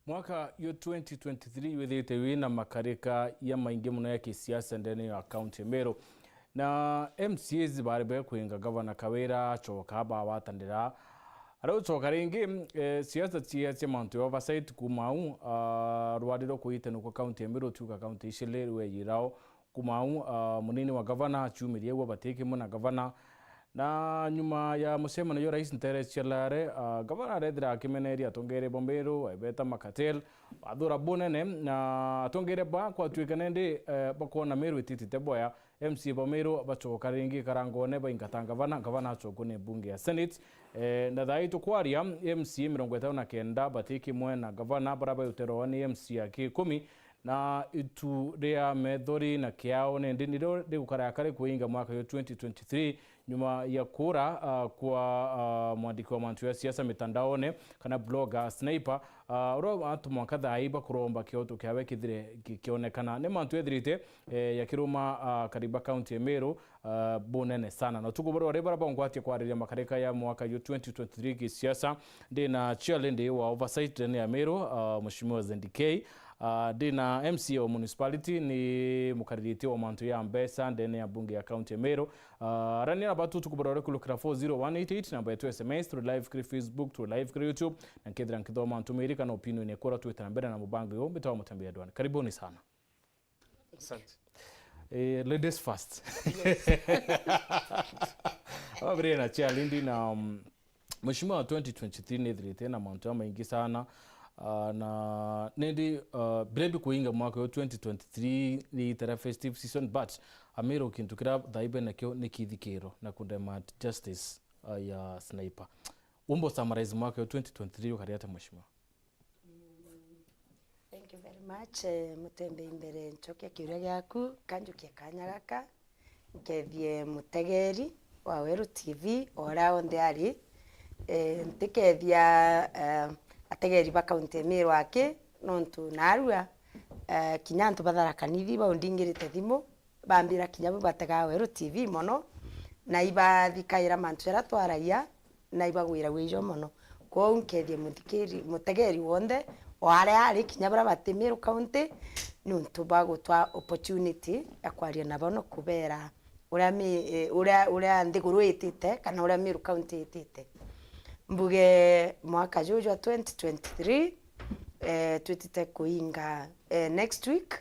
Mwaka yo 2023 withite wina makarika ya maingi muno ya kisiasa ndani ya county Meru na MCAs barebe kuinga governor Kawira choka batandira aro choka ringi siasa cia mantu oversight kumau rwadiro kuite no county Meru tuka county ishile we yirao kumau munini wa governor chumirie wa bateke muna governor na nyuma ya musemano yo rais ntere chelare governor redra akimeneri atongere bombero ebeta makatel adura bonene na atongere ba kwa tuikanende bakona Meru ititite boya MC bomero bachoka ringi karangone ba inkatanga governor chokune bunge ya senate na daitu kwaria MC 59 batiki mwe na governor baraba uteroni MC yake 10 na itu rea medori na kiao nende ndiro de ukarakare kuinga mwaka yo 2023 nyuma ya kura kwa mwandiki wa mantu ya siasa mitandaone kana blogger sniper ro atu mwakadha aiba kuromba kioto kiawe kidire kionekana ne mantu edrite ya kiruma kariba county ya Meru bonene sana na tukuboro rebara bangwati kwa rili makareka ya mwaka yo 2023 kisiasa na challenge wa oversight ya Meru mheshimiwa Zendikei dina MC wa municipality ni mukaririti wa mantu ya Mbesa ndene ya bunge ya county ya Meru rani na batu tukuborore kulukira 40188 namba yetu SMS through live kri Facebook through live kri YouTube na kedra nkido mantu Amerika na opinion ne kora Twitter mbere na mubango yo bitawa mutembea dwana karibuni sana. Asante. Ladies first. Abre na challenge na mheshimiwa 2023 nedrite na mantu maingi sana na nendi brebi kuinga mwaka yo 2023 ni tera festive season but Amero kintukira daibe na kyo nikithikero na kundema justice ya sniper umbo summarize mwaka yo 2023 ukariata mheshimiwa. Thank you very much Mutembei mbere nchoke kiuria gyaku kanjukie kanya gaka nkethie mutegeri wa Weru TV ora onde ari ntikethia ategeri ba county Meru ake nontu narua kinyantu bathara kanithi ba undingirite thimu bambira kinyabu batega Weru TV mono na iba thikaira mantu era twaraia na iba gwira wijo mono ko nkethie mutegeri wonde wale ari kinyabura bate Meru county nontu bagutwa opportunity ya kwaria nabono kubera uria ndiguru itite kana uria Meru county itite mbuge mwaka jojo 2023 tutite kuinga next week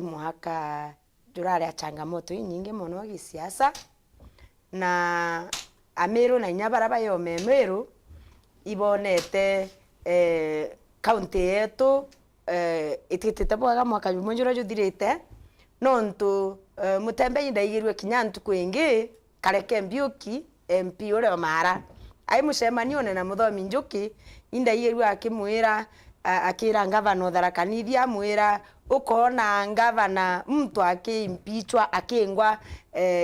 mwaka durare changamoto nyingi mono gisiasa na Amero na nyabara bayo Meru ibonete county yetu ititite bwaga mwaka jumonjoro judirite nontu Mutembei ndaigirwe kinyantu kwingi kareke mbiuki MP ore mara ai musemanio na muthomi njuki indaigirwe akimwira akira ngavana tharakanithia mwira ukona ngavana mtu akimpichwa akengwa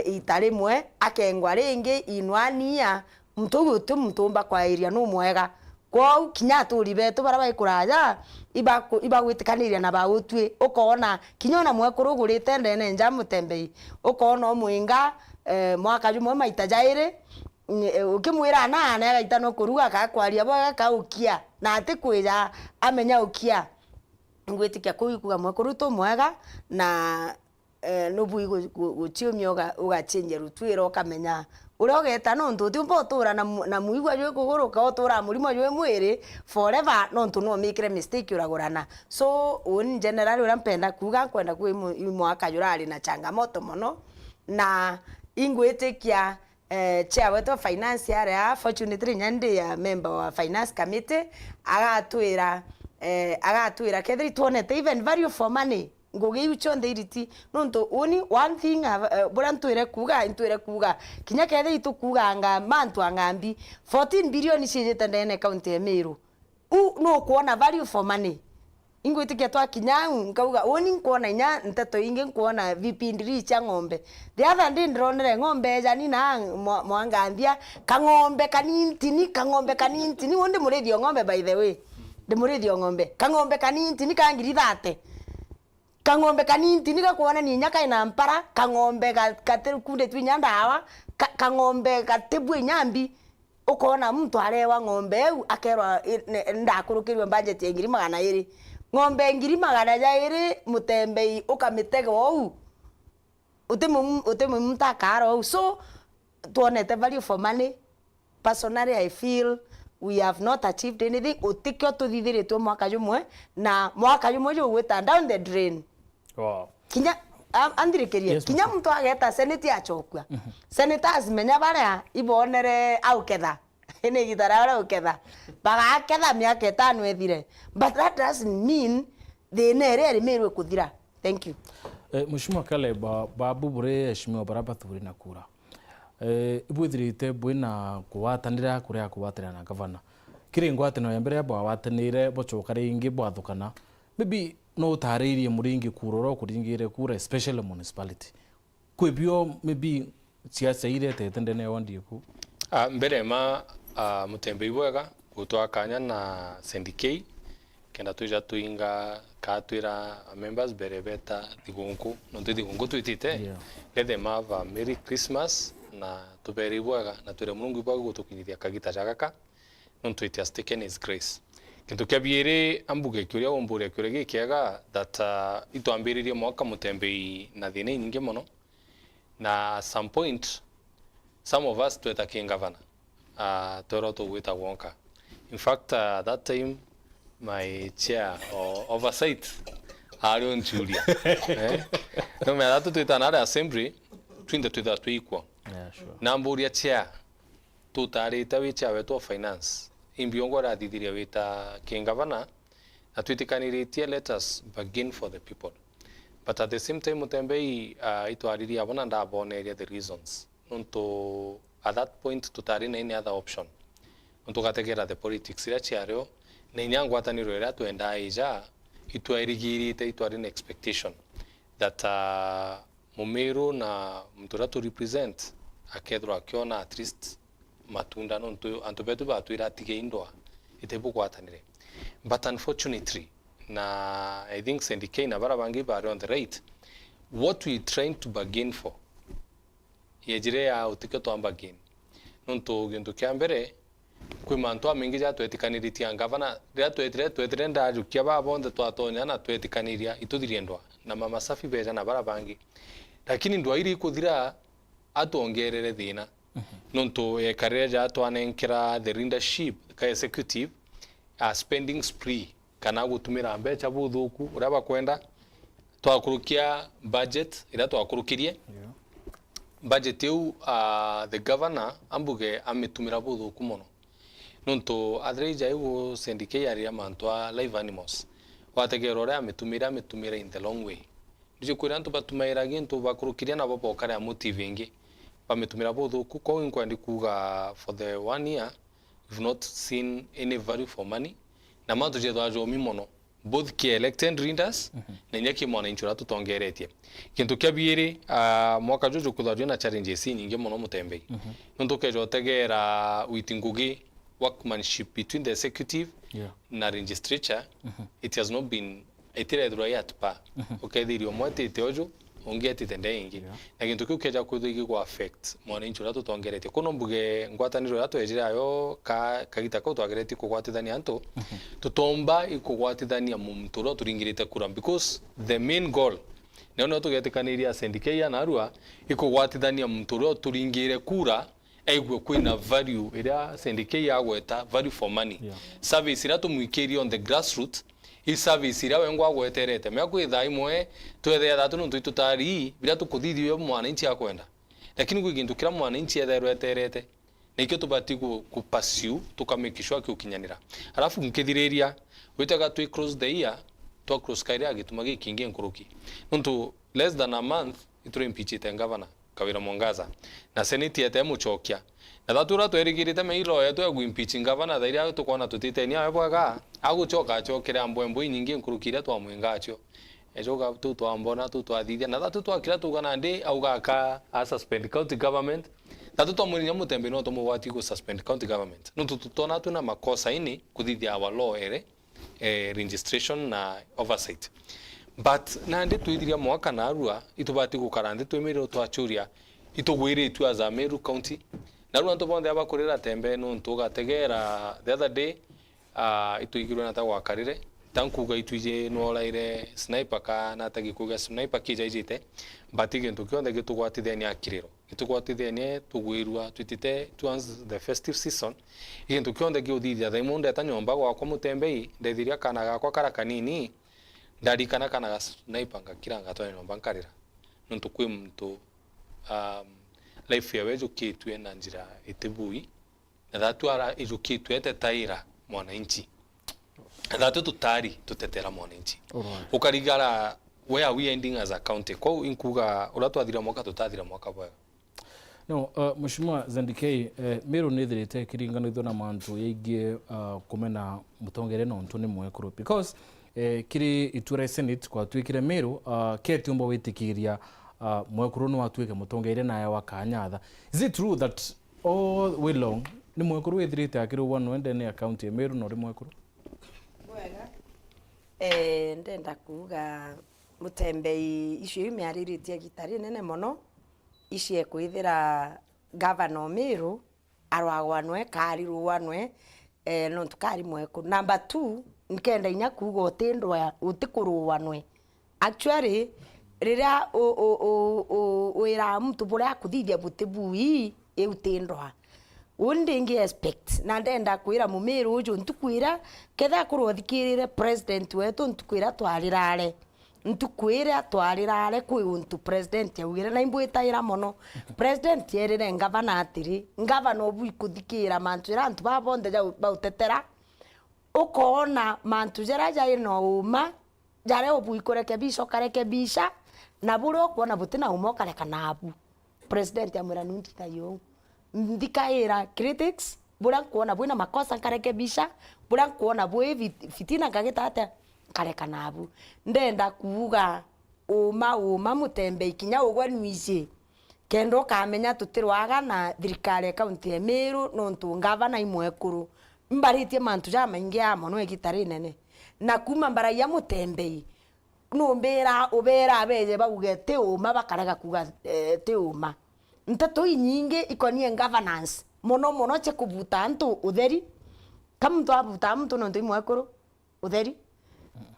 itarimwe akengwa ringi inwania mtu mtumba kwa area no mwega kwa kinyatu ribetu bara baikuraja iba gwitikaniria na bautwe ukona kinyona mwekurugurite ndene nja Mutembei ukona mwinga mwaka jumwe maita jaire ukimwira na gaita no kuruga ka kwaria boga ka ukia na ati kwira amenya ukia ngwitikia kuikuga mwekuruto mwega na nubui guchiumyoga ugachenje rutwira ukamenya urogeta nontu timbo tura na muigwa jwe kuguruka otura murimo jwe mwiri forever nontu no make mistake uragurana so in general urampenda kuga kwenda kwi mwaka jurari na changamoto mono na ingwitikia chair wetu finance area fortunately nyande ya member wa finance committee agatwira kethiri tuonete even value for money ngoge ucho ndiriti nonto oni one thing burantwire kuga kinya kethiri tukuga nga mantu angambi 14 billion cijete ndene county ya Meru no kuona value for money ingwitikia twa kinya ngauga oni nkuona inya nteto ingi nkuona vipindiri cha ng'ombe the other day ndronere ng'ombe jani na mwangandia kang'ombe kanintini wonde murethio ng'ombe by the way de murethio ng'ombe kang'ombe kanintini kangiri thate kang'ombe kanintini gakuona ni nyaka ina mpara kang'ombe gateru kunde twinya ndawa kang'ombe gatebwe nyambi ukona mtu arewa ng'ombe eu akerwa ndakurukirwe budget ya 200 ng'ombe 200 Mutembei ukamitega wau utemu mtakaro wau. So tuonete value for money. Personally I feel we have not achieved anything. Utikyo tuthithiritwe mwaka jumwe na mwaka jumwe jo weta down the drain. Wow. Kinya andirikirie kinya mtu ageta senate achokwa senators menya baria ibonere auketha ene gitara auketha baga ketha miaka 5 ethire, but that doesn't mean they nere Meru kuthira. Thank you. Mheshimiwa Kale babu bure heshimiwa baraba thuri na kura ibwithirite bwina kuwatanira kuria kuwatira na gavana kiringwatino ya mbere ya bwawatanire bocoka ringi bwathukana maybe no utaririe muringi kuroro kuringire kura especially municipality kwebio maybe siasa ile tetendene wandie ku mbere ma Mutembei bwega gutwakanya na syndicate kenda tuja tuinga katwira members berebeta digunku no digunku twitite lethe mava Merry Christmas na tuberi bwega na twire Mungu bwega gutukinyithia kagita Ciaca no twite taken his grace. Kintu kiabire ambuge kuria ombure kuria gikiaga that itwambiririe mwaka Mutembei na thina nyingi muno na some point some of us tweta king governor toro to wita wonka. In fact that time my chair or oversight Arion Julia no me that twita na assembly twinde twita twikwo namburia chair tutarita wicha wetu finance imbiongo radithiria wita king governor na twitikaniritie let us begin for the people, but at the same time Mutembei itwariria abona ndaboneria the reasons nonto at that point tutari na any other option nonto gategera the politics ira chiario na inyangwataniro ira twenda ija itwairigirite itwari na expectation that Meru na mtura to represent akedro akiona at least matunda nonto antobetu batwira tige indoa itebu kwatanire. But unfortunately na I think syndicate na barabangi bari on the right what we trying to bargain for yejire ya utiketo ambagain nonto gendo kyambere kwi manto amingi ja twetikaniritia gavana ria twetire ndajukia babonde twatonya na twetikaniria itudiriendwa na mama safi beja na barabangi lakini ndwa iri kuthira atongerere thina nonto kareja twanenkira the leadership ka executive spending spree kana gutumira mbecha buthuku uraba kwenda twakurukia budget ira twakurukirie budget eu the governor ambuge ametumira buthuku muno nonto adreja eu syndicate area mantwa live animals wategera ora ametumira in the long way ndijo kwira ntu batumaira gintu bakurukiria na bobo kare motivingi bametumira buthuku ko inkwandi kuga for the 1 year we've not seen any value for money na mantu je twajo mimono both ki elected leaders na nyaki mwana inchura tutongeretie kintu kyabiri mwaka jojo kuthario na challenges nyingi muno Mutembei nonto kejo tegera witingugi workmanship between the executive na legislature it has not been itiredro yet pa okay thirio mwete teojo ongeti tende ingi na kintu kiu keja kuthigi ku affect mwana inchura tutongeretie kuno mbuge ngwataniro ya twejira yo kagita ko twagereti kugwatithania antu tutomba ikugwatithania mumturo turingirite kura because the main goal no tugetikaniria syndicate na arua ikugwatithania mumturo turingire kura aigwe kwina value ira syndicate yagweta value for money service ira tumwikirie on the grassroots i service ira wengwa gweterete mekwitha imwe twethe thatu nuntu tutari bila tukuthithio mwana inchi akwenda lakini gwigintu kira mwana inchi etherwe eterete nikyo tubati ku pursue tukamikishwa kiukinyanira alafu mkithiriria witaga twi close the year to close kaira agitumagi kingi nkuruki nuntu less than a month ituri impeachite governor Kawira Mwangaza na senate yete muchokia na thatura twerigirite meiro yetu ya impeach governor thairia tukona tutitenia webwaga aguchoka chokere ambwembo nyingi nkurukire twa mwingacho ejoga tu twambona tu twathithia na thatu twakira tugana ndi augaka a suspend county government thatu twamurinya Mutembei no tumugwati ku suspend county government no tutona tuna makosa ini kuthithia our law registration na oversight. But nandi twithiria mwaka na arua itubati gukara ndi twemiriro twachuria itugwire tu as a Meru county na runto bonde abakurira tembe nuntu gategera the other day ituigirwe na tagwa karire tankuga ituje nolaire sniper ka na tagikuga sniper kija ijite batige ntu kionde gitugwatithenia akiriro gitugwatithenia tugwirwa twitite towards the festive season intu kionde giuthithia thaimunde ta nyomba gwakwa Mutembei ndethiria kana gakwa kara kanini ndarikana kana sniper ngakiranga twa nyomba nkarira nuntu kwi muntu life yawe jukitwe na njira itibui na thatwara ijukitwe tetaira mwananchi thatu tutari tutetera mwananchi ukarigara where are we ending as a county kwa inkuga uratwathira mwaka tutathira mwaka bwega no Mheshimiwa Zandikei Meru nithirite kiringano ithona mantu yeingie kumena mutongere no ntune mwekuru because kiri itura senate kwa twikire Meru keti umbo witikiria mwekuru no atwike mutongere naye wakanyatha is it true that all way long ni mwekuru withirite akiri one ende ne account ya Meru no ri mwekuru wega ndenda kuga Mutembei icio imiariritie gitari nene mono icie kwithira governor Meru arwagwanwe kari ruwanwe no tukari mwekuru number 2 nkenda inya kuga utindwa utikuruwanwe actually riria wira mtu buria kuthithia butibui eutindwa undingi expect na ndenda kwira Mumeru uju ntukwira ketha kurothikirire president wetu ntukwira twarirare kwi untu president yaugire na imbwitaira mono president yerire ngavana atiri ngavana obu ikuthikira mantu ira antu babonde bautetera ukona mantu jara jai no uma jare obu ikurekebisha karekebisha na buro kuona butina umo kareka nabu president amwira nunti tayo ndikaira critics bura kuona bwina makosa karekebisha bura kuona bwe fitina kagitata kareka nabu ndenda kuuga uma Mutembei kinya ugwanwici kendo kamenya tutirwaga na thirikari county ya Meru no ntungava na imwekuru mbaritie mantu ja maingi amo no egitari nene na kuma mbara ya Mutembei no mbera ubera abeje bagugete uma bakarega kuga te uma ntato inyinge ikonie governance mono che kubuta antu utheri kamtu abuta mtu no ndimwekuru utheri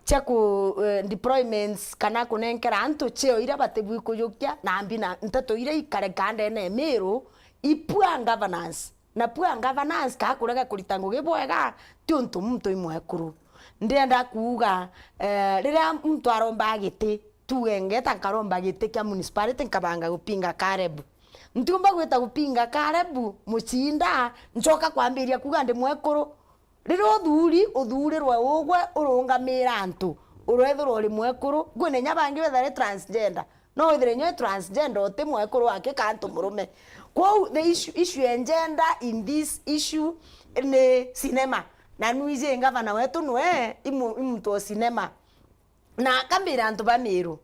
cheku deployments kana kunenkera antu cheo ira batebu kuyukia na ambina ntato ira ikare kande ne Meru ipua governance na pua governance ka kurega kuritango gebwega tiontu mtu imwekuru ndenda kuuga riria mtu aromba giti tuengeta karomba giti kya municipality nkabanga gupinga karebu ntumba gwita gupinga karebu mucinda ncoka kwambiria kuga ndi mwekuru riro uthuri rwa ugwe urungamira antu urethurwo ri mwekuru gwine nyabangi wethare transgender no wethire nyo transgender ote mwekuru wake kantu murume kwa the issue gender in this issue ne cinema na nuije ngavana wetu nwe imuntu cinema na kambira antu ba Meru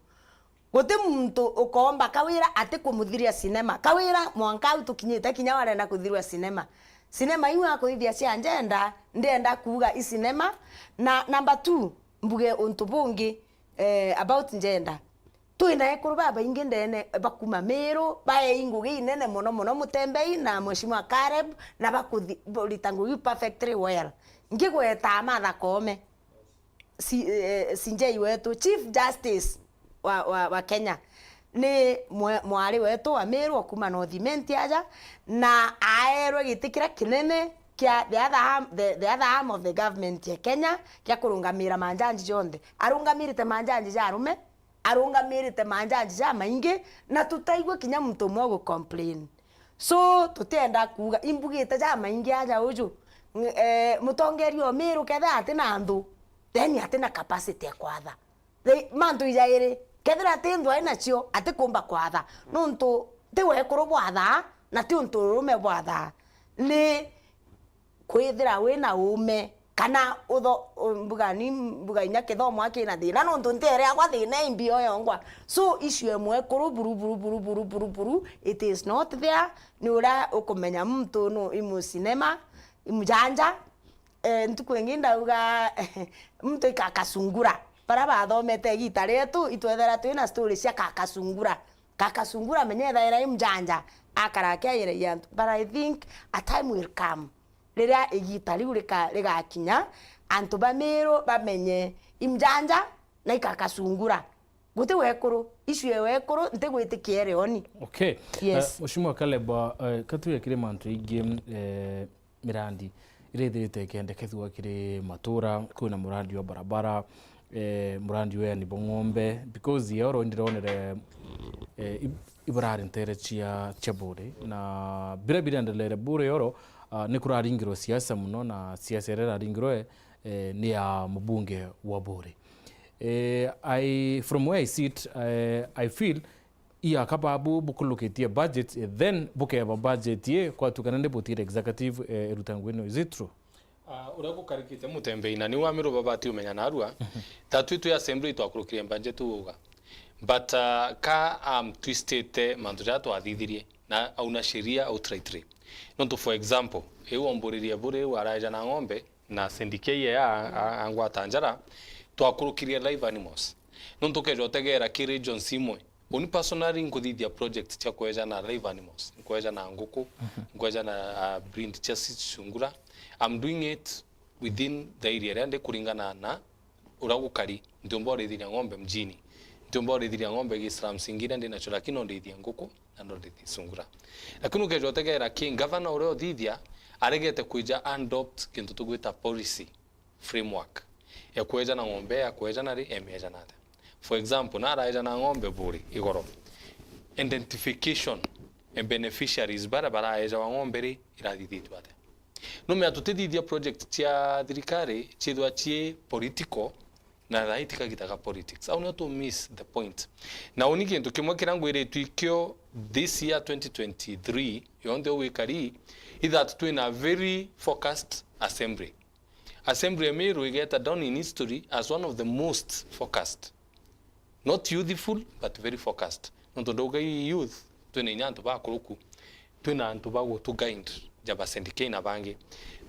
gote muntu ukomba kawira ate kumuthiria cinema kawira mwanka utukinyite kinya wale na kuthirwa cinema iwa kuithia cia gender ndenda kuuga i cinema na number 2 mbuge untu bungi about gender tuina ekuru baba ingi ndene bakuma Meru bae ingugi nene mono Mutembei na Mheshimiwa Caleb na bakuthi litangu perfectly well ngigweta matha kome sinjei wetu Chief Justice wa Kenya ni mwari wetu wa Meru okuma North aja na aerwe gitikira kinene kia the other arm of the government ya Kenya kia kurungamira manjanji jonde arungamirite manjanji ja arume arungamirite manjanji ja maingi na tutaigwe kinya muntu mwe complain so tutenda kuga imbugite ja maingi aja uju mutongeri o Meru ketha atina andu then atina capacity ya kwatha mantu ijaire kethira tindwa ina cio ati kumba kwatha nuntu ti wekuru bwatha na ti untu rume bwatha ni kwithira wina ume kana utho mbuga inya kithomo akina thina nuntu ntere agwa thina imbio yongwa so issue mwekuru buru it is not there ni ura ukumenya mtu no imu cinema imujanja ntukwinginda uga mtu ikakasungura para bathomete gitare tu itwethera twina story cia kakasungura kakasungura menye thaira imjanja akarakia yere yantu. But I think a time will come rira igita riu rigakinya antu ba Meru bamenye imjanja na ikakasungura guti wekuru icue wekuru ntigwitikiere oni. Okay. Yes. Mushimo Kaleba katuye kire mantu igi mirandi irethirite kende kethwa kire matura kuna murandi wa barabara murandi we ni bongombe because yoro ndironere ibrari ntere chia bure na bira ndelere bure yoro ni kuraringiro siasa muno na siasa rera ringiro ni ya mbunge wa bure. From where I sit, I feel iya kababu bukuluketia budget then bukeba budget ye kwa tukanande butire executive Rutangwino. Is it true? Urako karikite Mutembei na ni wa Meru babati umenya narua tatu ya assembly twakurukirie budget uga but ka twisted mandujato athithirie na auna sheria au traitri nonto for example omboriria bure waraja na ng'ombe na syndicate ya angwa tanjara twakurukirie live animals nonto kejo tegera ki region simwe oni personally nkuthithia project cia kweja na live animals kweja na nguku kweja na breed chassis sungura. I'm doing it within the area and kuringana na uragukari ndio mbore thiria ng'ombe mjini ndio mbore thiria ng'ombe gisram singira ndi nacho lakini ndithia nguku na ndithia sungura lakini ukejo tegera ki governor uro thithia aregete kuija adopt kintu tugwita policy framework ya kweja na ng'ombe ya kweja na ri emeja nada. For example na raja na ng'ombe buri igoro identification and beneficiaries bara eja wa ng'ombe ri irathithitwa ate no me atutithithia project cia thirikari chithwa chie political na raitika gitaga politics au not to miss the point na uniki ntu kimwe kirangwire twikio this year 2023 yonde wikari is that to in a very focused assembly Meru igeta down in history as one of the most focused, not youthful but very focused. Nonto doga youth twene nyanto ba kuruku twena antu bago to guide jaba syndicate na bangi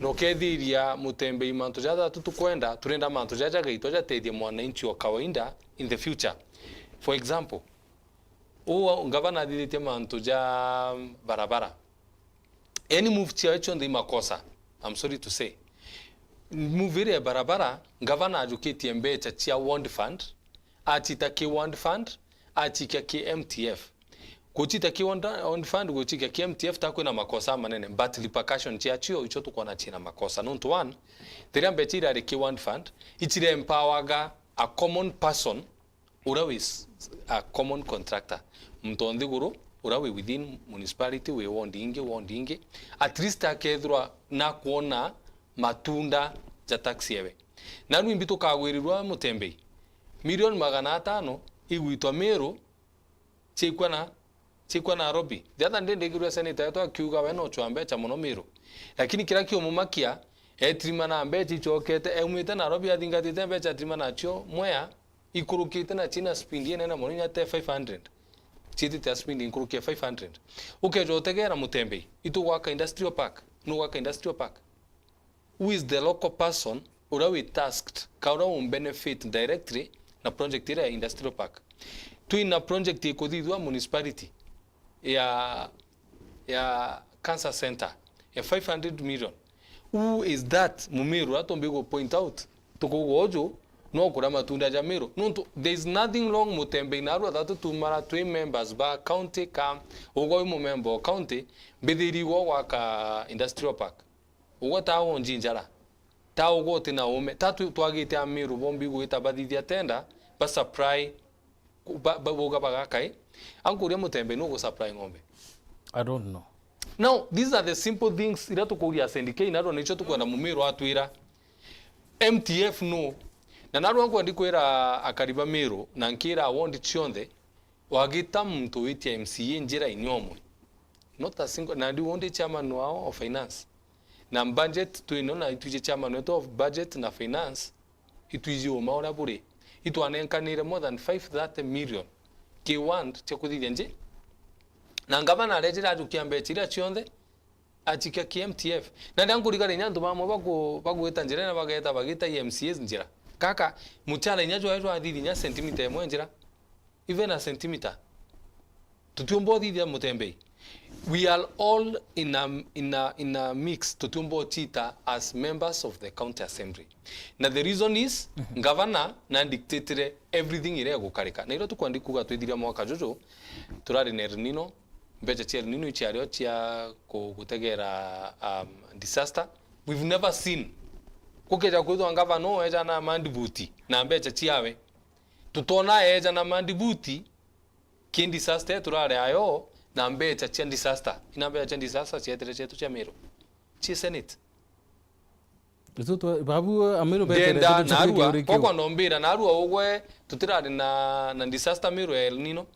no kethiria Mutembei mantu jada tutukwenda turenda mantu jaja gaito jateithia mwananchi wa kawaida in the future. For example gavana thithite mantu ja barabara any move chia echo ndi makosa. I'm sorry to say muvire barabara gavana ajuketie mbecha chia World Fund achita ki World Fund achika ki MTF kuchita ki World Fund kuchika ki MTF takwe na makosa manene but repercussion chia chio icho tuko na china makosa nonto one theria mbecha ira ki World Fund ichire empowerga a common person urawe a common contractor mtondi guru urawe within municipality we wondinge at least akethwa na kuona matunda ja taxi yewe na rwimbi tukagwirirwa Mutembei milioni 500 igwitwa Meru chikwa na Nairobi the other day ndegirwa senator yetu akiuga we no chwambe cha muno Meru lakini kira kio mumakia etrima na mbechi chokete emwite Nairobi athingatite mbecha etrima nacho mwea ikurukite na China spindi na muno te 500 chiti ta spindi ikurukie 500 ukejo tegera Mutembei itugwaka industrial park who is the local person urawe tasked kaura benefit directly na project ira industrial park tuina project ikodithwa municipality ya cancer center ya 500 million. Who is that Mumeru atombigo point out tukugojo no kura matunda ja Meru no there is nothing wrong Mutembei naru that to mara 2 members ba county kam ugo mu member county bidiri go waka industrial park ugo tawo njinjara tawo go tina ume tatu twagite a Meru bombi go itabadithia tenda ba supply ba boga baga kai ankuria Mutembei no go supply ngombe. I don't know. Now these are the simple things ira tukuria syndicate naro nicho tukwenda Mumeru atwira MTF no na naru wangu ndikwira akariba Meru na nkira wondi chionde wagita mtu witia MCA njira inyomwe not a single na ndi wondi chairman wao of finance na budget tuinona ituje chairman wetu of budget na finance ituje umaora bure itwanenkanire more than 530 million ki want chekudithia nje na ngavana rejira ajukia mbechira chionde achika ki MTF na ndangurigara nyandu bamwe bagweta njira na bageta MCAs njira kaka muchala inyajo ajo adidi nya centimeter emwe njira even a centimeter tutumbo thithia Mutembei. We are all in a mix tutumbo chita as members of the county assembly. Na the reason is governor na dictator everything ire gukarika. Na iro tukwandikuga twithiria mwaka juju turari ne Nino mbeje cia Nino ichiario cia gutegera disaster. We've never seen kukeja kwithwa governor eja na mandibuti na mbeje ciawe tutona eja na mandibuti kin disaster turare ayo na mbeje cia disaster ina mbeje cia disaster cietere cetu cia Meru ci senate Tutu babu Meru betere narua poko nombira narua ogwe tutirari na disaster Meru El Nino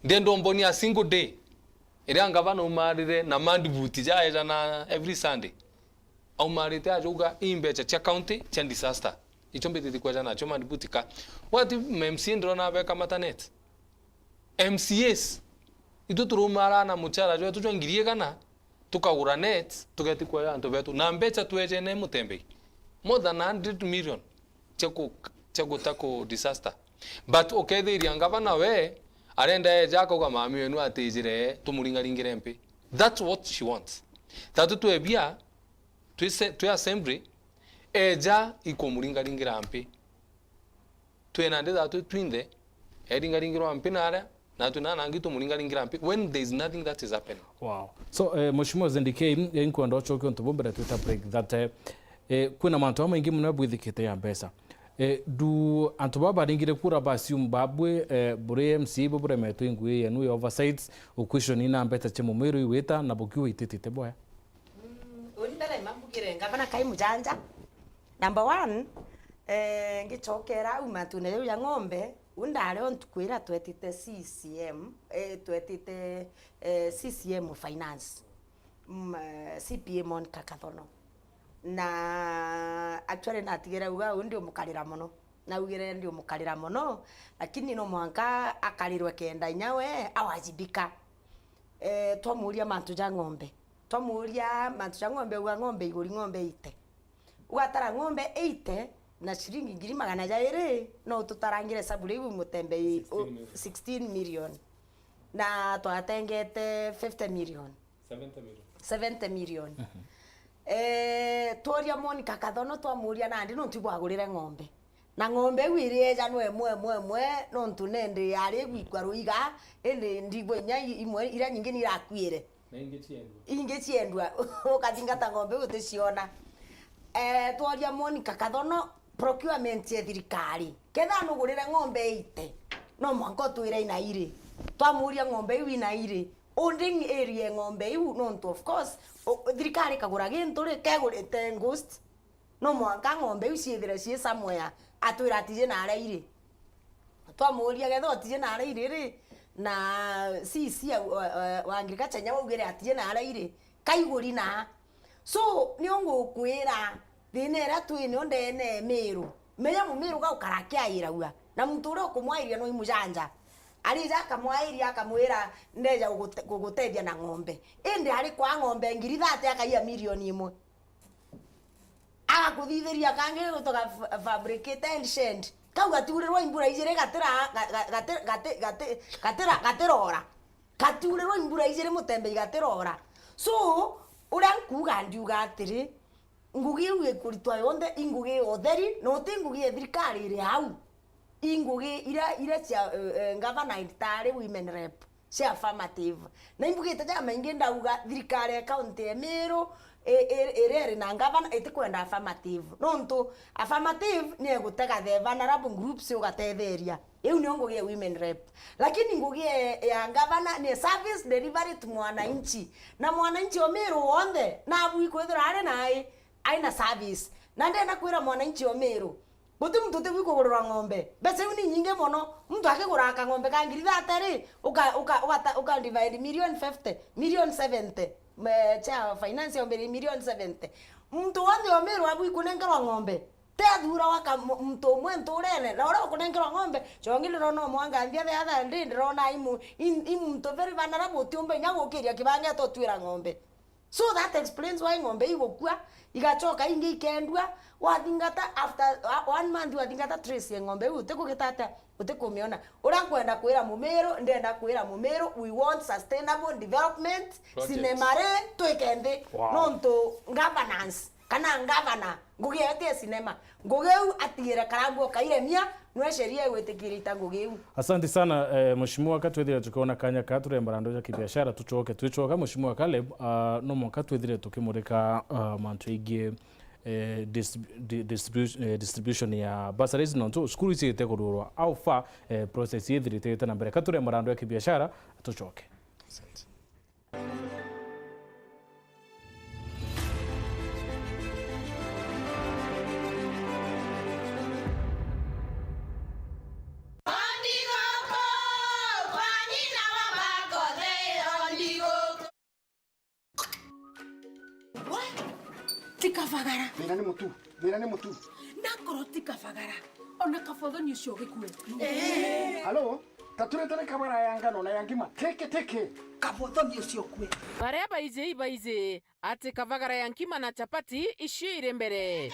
ndendo mboni a single day ere ngavana umarire na mandibuti ja eja na every Sunday au marite ajuga imbecha cia county cia disaster ichombe titikwaja na choma dibutika what MC ndrona beka matanet MCS ituturumara na muchara jo tuchongirie kana tukagura net tugetikwa ya anto betu na mbecha tueje ne Mutembei more than 100 million chako tako disaster but okay the ngavana we arenda eja ko kama amienu atejire tumuringaringire mpe that's what she wants tatu tuebia tu assembly eja ikomuringaringira mpe tuenande datu twinde eringaringiro mpe nara na tunana ngito muringaringira mpe when there is nothing that is happening. Wow. So Mheshimiwa Zendike inkwenda ochoke ntubombera tuta break that kuna mantu amaingi muno bwithikite ya mbesa du antubaba ringire kura basi umbabwe bure MC bure metu ingwe yanu oversights question ina mbeta chemo Meru iweta na bukiwa ititite boya. Ndala mambugire ngavana kai mujanja. Number 1 ngichokera umatune ya ng'ombe undale ontukwira twetite CCM twetite CCM finance CPM on kakathono na actually natigera uga ndio mukarira mono na ugire ndio mukarira mono lakini no mwanka akarirwe kenda nyawe awajibika twamuria mantu ja ng'ombe twamuria mantu ja ng'ombe uga ng'ombe iguri ng'ombe ite ugatara ng'ombe 80 na shilingi 200,000 no tutarangire saburi ibu Mutembei 16 million na twatengete 50 million 70 million toria moni kakathono twamuria nandi no tibwagurire ng'ombe na ng'ombe wireja no emwe no ntunende yari gwikwa ruiga ende ndigwe nya imwe ira nyingi ni rakwire na inge ciendwa ukathingata ng'ombe uticiona toria moni kakathono procurement ya thirikari ketha nugurire ng'ombe ite no mwanko twire ina ire twamuria ng'ombe iu ina ire unding area ng'ombe iu no of course thirikari kagura gintu ri kegurite ghost no mwanka ng'ombe iu ciithire cie somewhere atwira tije na ara ire twamuria getho tije na ara ire ri na sisi wa agriculture nya ugire atije na ara ire kaiguri na so ni ongukwira dinera twine ondene Meru meya mu Meru ga ukarakia iraua na muntu uri kumwairia no imujanja alija akamwairia akamwira ndeja guguteithia na ng'ombe indi ari kwa ng'ombe ngiri 30 akaia milioni 1 agakuthithiria kangi gutoka fabricate and send kauga turirwo imbura ijire gatirora katurirwo imbura ijire Mutembei gatirora so uria nkuga ndiuga atiri ngugi uye kuritwa yonde ingugi otheri no tingugi thirikari iri hau ingugi ira cia governor intare women rep cia affirmative na imbugite ja maingi ndauga thirikari ya county ya Meru ere na governor itikwenda affirmative no ntu affirmative ni egutega the vulnerable groups ugatetheria iu ni ngugi women rep lakini ngugi ya governor ni service delivery to mwananchi na mwananchi wa Meru wonde na abu kwithira ari nai aina service na ndenda kwira mwananchi wa Meru guti mtu te wikugurura ng'ombe bese ni nyinge mono mtu akigura ka ng'ombe ka ngiri 30 uka divide million 50 million 70 cha finance ya million 70 mtu wandi wa Meru abu ikunengera ng'ombe te athura waka mtu mwe nturene na ora kunengera ng'ombe chongile no mwanga ndia the other ndi ndrona imu mtu very vulnerable tiumbe nyagukiria kibange to twira ng'ombe So that explains why ng'ombe igokua igachoka ingi ikendwa wathingata after 1 month wathingata trace ya ng'ombe utekugitata utekumiona urakwenda kwira Mumeru ndenda kwira Mumeru we want sustainable development sinemare twekende nonto governance kana governor ngugiete sinema ngugeu atigire karambo kairemia nwe sheria igwetikirita ngugeu. Asante sana mheshimiwa katwethire tukiona kanya katurembara ndo ya kibiashara twicoka mheshimiwa Caleb no mwaka twethire tukimurika mantu ingi distribution ya bursaries no skulu ite kururwa au fa process yithirite na mbere katurembara ndo ya kibiashara tucoke. Asante. Tikavagara. Mira ni mutu. Nakoro tikavagara. Ona kafodo ni shoge kwe. Halo, tature tare kamera yanga no na yangima. Teke. Kafodo ni shokwe. Bareba ize ati kavagara yankima na chapati ishire mbere.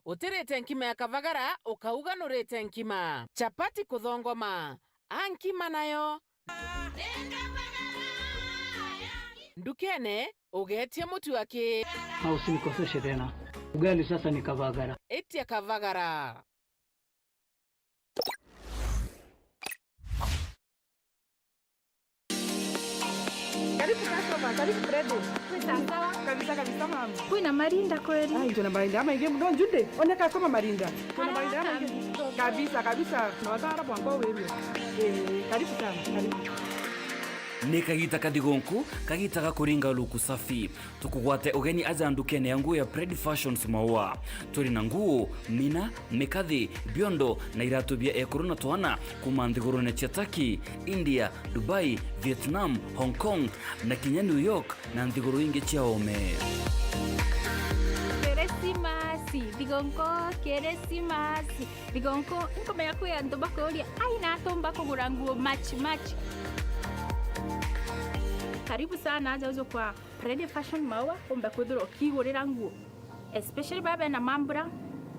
Utirete nkima ya kavagara ukauga nurete nkima. Chapati kuthongoma. Ankima nayo. Ndukene ugetia mutu wake. Usinikoseshe tena. Ugali sasa ni kavagara. Etia kavagara. Karibu customer, karibu Fredo. Sawa. Kabisa mama. Kuna marinda kweli? Ai, tuna marinda ama ingie mdo jude. Oneka kama marinda. Tuna marinda ama ingie. Kabisa. Na watara bwango wewe. Karibu sana. Karibu. Nĩ kagita kathigonku kagitaga kuringa luku safi tukugwate ugeni aja ndukene ya nguo ya Pred Fashions Maua turi na nguo mina mikathi biondo na iratu bia ekorona twana kuma nthigurune cia Turkey, India, Dubai, Vietnam, Hong Kong na kinya New York na nthiguru ingi cia ome. Digonko nkomea kuya ntobakoria aina tomba kugura nguo match. Karibu sana aja uzo kwa Pred Fashion Maua kumbe kuduro kigurira nguo especially baba na mambura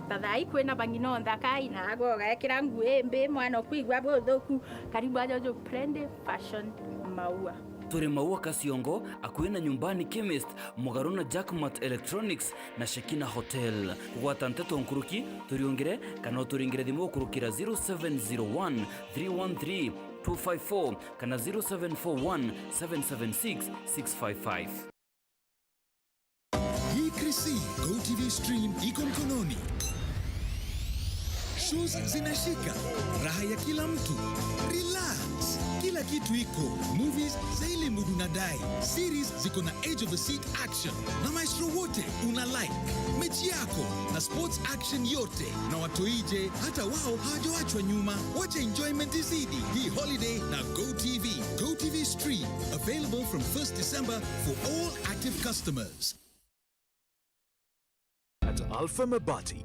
tathai kwena bangino ndakai na agoga ekira nguo embe mwana kwigwa bothoku. Karibu aja uzo Pred Fashion Maua. Turi Maua Kasiongo akwena nyumbani chemist Mugaruna Jackmat Electronics na Shekina Hotel. Kugwata nteto nkuruki turiongere kana turingire thimo kurukira 0701 313 254 kana 0741 776 655. Hii Krisi GoTV Stream iko mkononi. Shows zinashika, raha ya kila mtu. Relax, kila kitu iko. Movies za ile mudu nadai. Series ziko na edge of the seat action. Na maestro wote una like. Mechi yako na sports action yote. Na watoije hata wao hawajawachwa nyuma. Wacha enjoyment izidi hii holiday na GoTV. GoTV Stream available from 1st December for all active customers. At Alpha Mabati,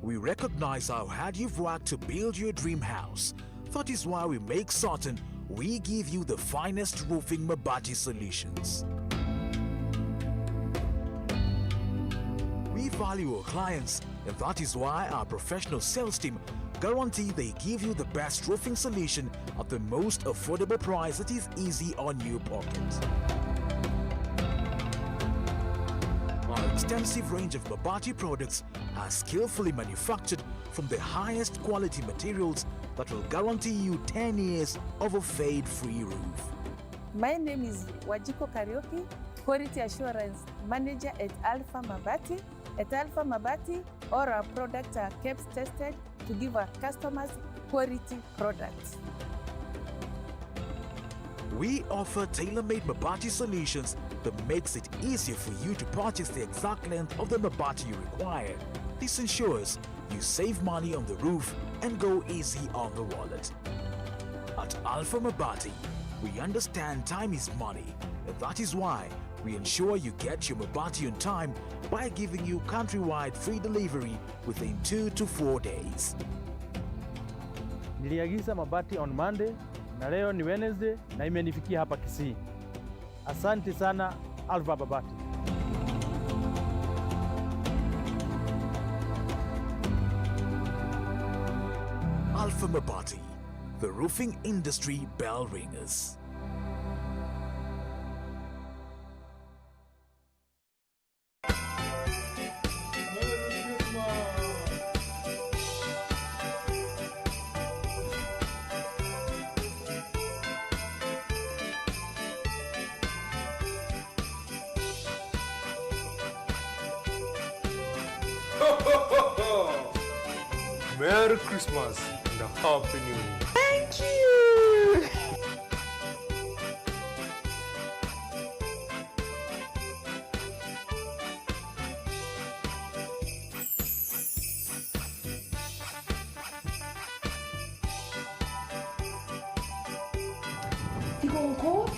we recognize how hard you've worked to build your dream house. That is why we make certain we give you the finest roofing Mabati solutions. We value our clients, and that is why our professional sales team guarantee they give you the best roofing solution at the most affordable price that is easy on your pocket. Our extensive range of Mabati products are skillfully manufactured from the highest quality materials that will guarantee you 10 years of a fade-free roof. My name is Wajiko Karaoke, Quality Assurance Manager at Alpha Mabati. At Alpha Mabati, all our products are kept tested to give our customers quality products. We offer tailor-made Mabati solutions that makes it easier for you to purchase the exact length of the Mabati you require. This ensures you save money on the roof and go easy on the wallet. At Alpha Mabati, we understand time is money, and that is why we ensure you get your Mabati on time by giving you countrywide free delivery within 2 to 4 days. Niliagiza mabati on Monday na leo ni Wednesday na imenifikia hapa Kisii. Asante sana Alpha Mabati. Alpha Mabati, the roofing industry bell ringers. Merry Christmas and a Happy New Year. Thank you.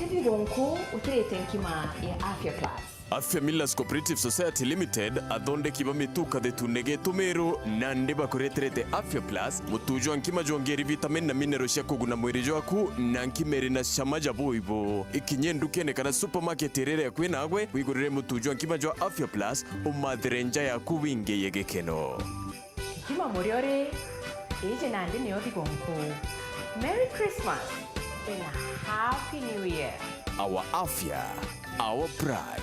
Tigonko utirete nkima ya Afya Plus. Afya Millers Cooperative Society Limited athonde kiba mituka thetunege tumero na ndiba kureterete Afya Plus mutujwa nkima jongeri vitamin na mineral cia kuguna mwiri jwaku na nkimere na shamaja boibo ikinyendukene kana supermarket rere kwina agwe wigurire mutujwa nkima jwa Afya Plus umathirenja yaku winge yegekeno Kima moriore eje nande ni Tigonko. Merry Christmas and a Happy New Year. Our Afya, our pride.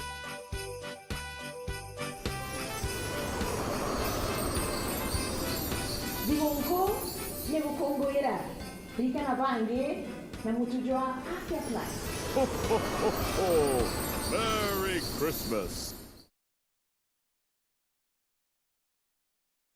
Tigonko ne mukongorera rikana bange na mutujwa Afya Plus. Ho, ho, ho, ho. Merry Christmas.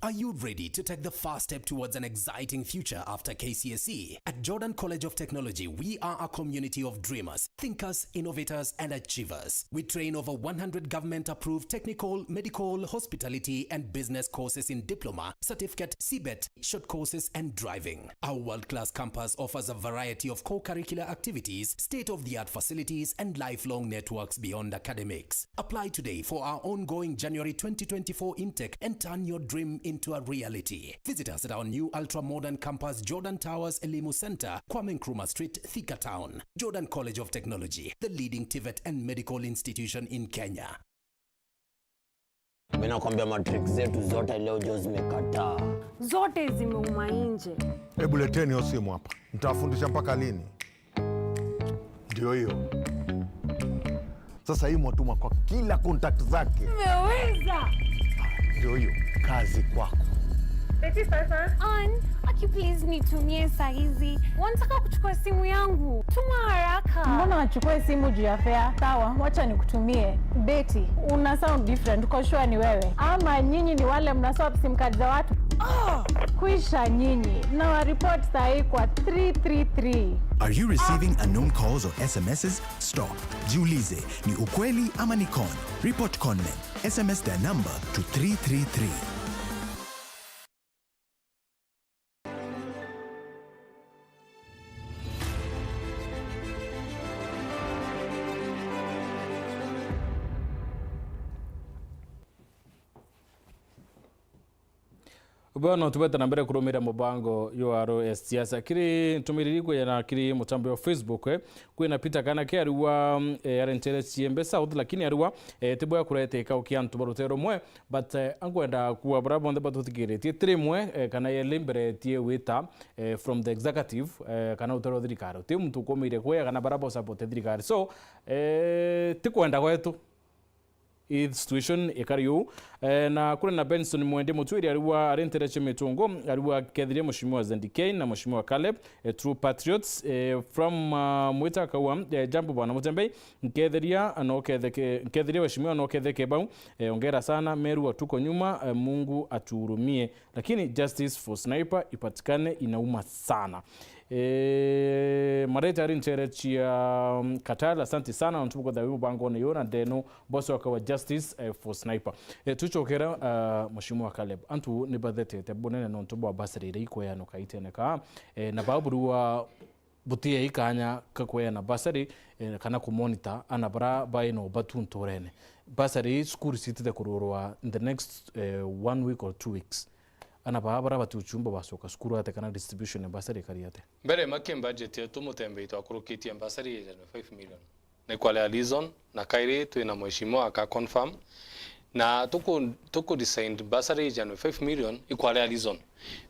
Are you ready to take the first step towards an exciting future after KCSE? At Jordan College of Technology, we are a community of dreamers, thinkers, innovators, and achievers. We train over 100 government-approved technical, medical, hospitality, and business courses in diploma, certificate, CBET, short courses, and driving. Our world-class campus offers a variety of co-curricular activities, state-of-the-art facilities, and lifelong networks beyond academics. Apply today for our ongoing January 2024 intake and turn your dream into a reality. Visit us at our new ultra-modern campus, Jordan Towers, Elimu Center, Kwame Nkrumah Street, Thika Town. Jordan College of Technology, the leading TVET and medical institution in Kenya. Mimi nakwambia matrix zetu zote leo jo zimekataa. Zote zimeuma nje. Hebu leteni hiyo simu hapa. Nitawafundisha mpaka lini? Ndio hiyo. Sasa hii mwatuma kwa kila contact zake. Umeweza. Ndio hiyo. Kazi kwako. Aki please nitumie saa hizi. Wanataka kuchukua simu yangu. Tuma haraka. Mbona wachukue simu juu ya fare? Sawa, wacha nikutumie. Betty, una sound different. Uko sure ni wewe? Ama nyinyi ni wale mnaswap sim card za watu? Kuisha nyinyi. Na wa report saa hii kwa 333. Are you receiving unknown calls or SMSs? Stop. Jiulize, ni ukweli ama ni con? Report conmen. SMS their number to 333. Bwana tubeta na mbere kurumira mubango yo siasa kiri tumiririgo yana kiri mutambo wa Facebook kwina Peter kana ke ariwa yarentere chiembe south lakini ariwa tiboya kurete ka ukiantu barutero mwe but angwenda kuwa brabo ndeba tuthigirete trimwe kana yelimbere tie wita from the executive kana utero thirikari ti mtu komire kwe kana barabo support thirikari so tikwenda kwetu i situation ikariu na kule na Benson Mwende Mutwiri aliwa arentere chemetongo aliwa kedhire mheshimiwa Zendikei na mheshimiwa Caleb True Patriots from Mwita kawa jambo bwana Mutembei nkedhiria nkedhiria mheshimiwa nokedheke bau ongera sana Meru tuko nyuma Mungu atuhurumie lakini justice for sniper ipatikane inauma sana mareta arintere chia Katala asante sana ntuko dhawimu bango ne yona deno boso akawa justice for sniper tuchokera mheshimiwa Caleb antu ne badete te bonene no ntubo basarire iko ya no kaiteneka na baburuwa butie ikanya kakwaya na basari kana ku monitor anabara baino batuntorene basari school city de kurorwa in the next 1 week or 2 weeks ana bara batuchumba basoka skuru ate kana distribution ya basari kariate mbere make budget yetu Mutembei twakurukitie basari ya 5 million na kwa reason na kaire tu na mheshimiwa aka confirm na tuko design basari ya 5 million equal reason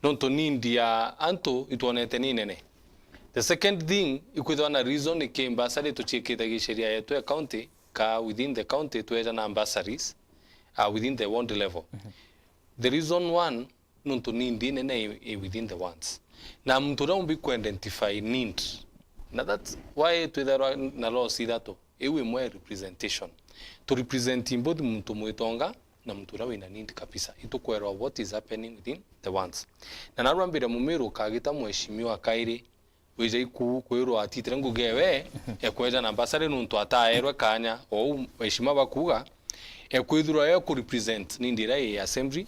non to nindia anto ituonete ni nene. The second thing ikuithwa na reason ni ke basari tuchikithagia sheria yetu ya county ka within the county tueta na ambassadors within the ward level. The reason one nuntu nindi nene within the ones. Na mtu raumbi ku identify need. Na that's why tuithwa na law si dato. Ewe mwe representation. To represent both mtu mwitonga na mtu rawe na need kabisa. Itu kwera what is happening within the ones. Na narwambira mumiru kagita mheshimiwa kairi weje iku kwero atitira ngugewe ekweja na ambassador nuntu ataerwe kanya o mheshimiwa bakuga ekwithura ya ku represent nindira ya assembly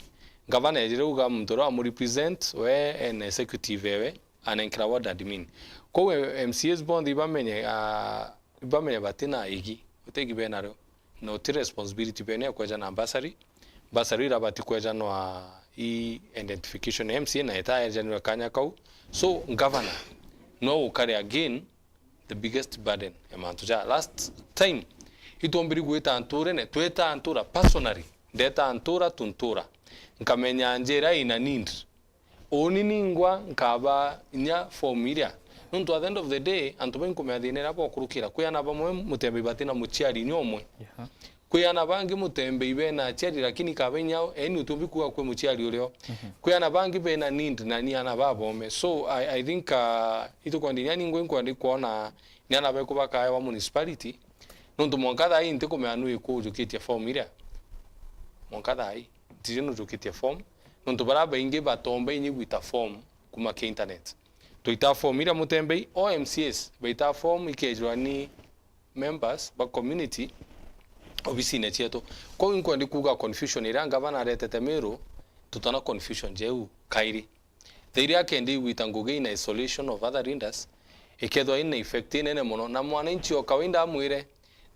governor ejire uga mtoro amu represent we en executive we anenkra ward admin ko MCS bond ibamenye batina igi utegi benaro no ti responsibility bene kweja na ambassador basari rabati kweja no identification MCA na eta general kanya kau so governor no carry again the biggest burden emantuja last time itombiri gweta anture ne tweta antura personally deta antura tuntura nkamenya njera ina need oni ningwa nkaba nya familia nuntu at the end of the day antuben kumyadinera bo kurukira kuyana bamwe Mutembei batina muchiari nyomwe kuyana bangi Mutembei bena chiari lakini kabenya eni utumbi kuwa kwe muchiari ulio kuyana bangi bena need na ni ana babome so I think ito kwandinya ningwe kwandi kuona ni ana beko baka wa municipality nuntu monkada hii ntiko meanu iko jukitia form ira monkada hii tijeno jukitia form nuntu baraba inge batomba inyi gwita form kuma ke internet tuita form ira Mutembei OMCS baita form ikejwa ni members ba community obisine cheto ko inko ndi kuga confusion iranga bana retete Meru tutana confusion jeu kairi theiri yake ndi witanguge in isolation of other readers ikedwa in effect nene mono na mwananchi okawinda amwire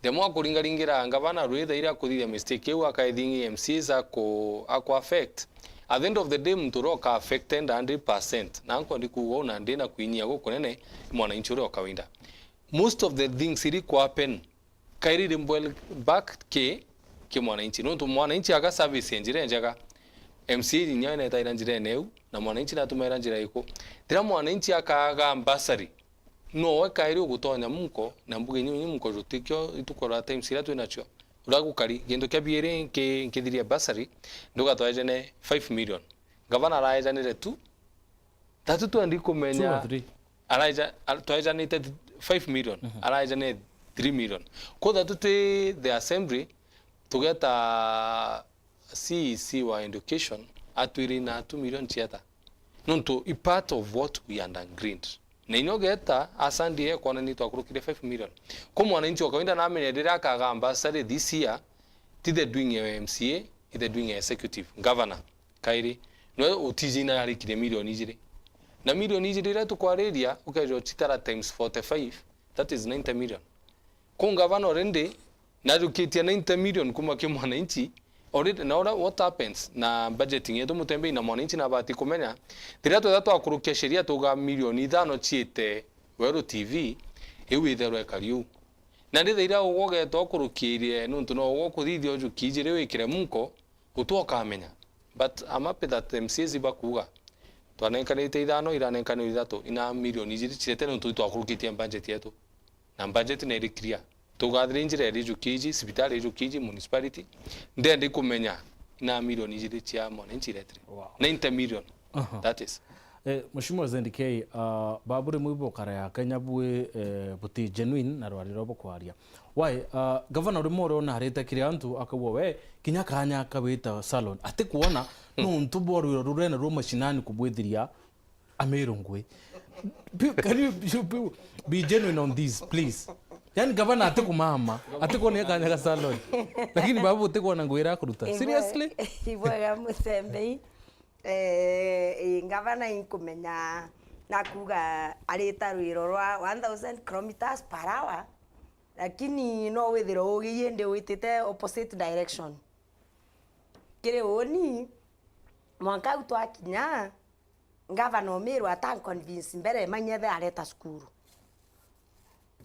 demo akuringaringira anga bana ruitha ira kuthithia mistake eu akaithingi MCs ako affect at the end of the day mturo ka affected 100% na anko ndi kugo na ndina kuinyia go kunene mwananchi ro okawinda most of the things iri ku happen kairi dimbwel back ke mwananchi no to mwananchi aga service njire njaga MC nyane ta iranjire neu na mwananchi na tumera njira iko tira mwananchi akaga ambassador no we kairi ugutonya munko na mbuge nyinyi munko rutikyo itukora time sira tu nacho uragu kari gendo kabiere ke diria basari ndoga to ajene 5 million gavana raja ne tu tatu tu andiko menya araja to ajene 5 million araja ne 3 million ko that the assembly to get a CEC wa education atwiri na 2 million chiata nonto i part of what we agreed na inogeta asandi kwa nani to akurukire 5 million ko mwananchi wakaenda na amenyedera kaga ambassador this year tide doing a MCA ide doing a executive governor kairi no utijina yari kire million ijire na million ijire tu kwa area ukajo chitara times 45 that is 90 million ko governor rende na rukitia 90 million kuma ke mwananchi already now what happens na budgeting yetu Mutembei na mwananchi na bati kumenya tirato datu akurukia sheria tuga milioni 5 chiete Weru TV ewe thero kariu na ndithe ira ugoge to kurukirie nuntu no ugo kuthithio ju kijire wikire munko utoka amenya but I'm happy that MCs bakuga twanenkanite 5 iranenkanite 3 ina milioni jiri chiete nuntu twakurukitie budget yetu na budget na iri clear tugathire njira iri jukiji sibitari jukiji municipality ndende kumenya na milioni jiri chia mwananchi retire 90 million that is Mheshimiwa Zendikei babure mwibo kara ya Kenya bwe buti genuine na rwariro bokwaria why governor moro na reta kire antu akabwo we kinya kanya kabita salon ate kuona no ntubo rurena ro mashinani kubwethiria Ameru ngwe can you be genuine on this please yani governor ate kumama ate kuona kanya ka salon lakini babu ate kuona ngwira kuruta seriously ibwaga Mutembei ngavana inkumenya nakuga arita rwiro rwa 1000 kilometers per hour lakini no withiro ugiende witite opposite direction kire oni mwanka utwakinya ngavana Meru atanconvince mbere manyethe areta skuru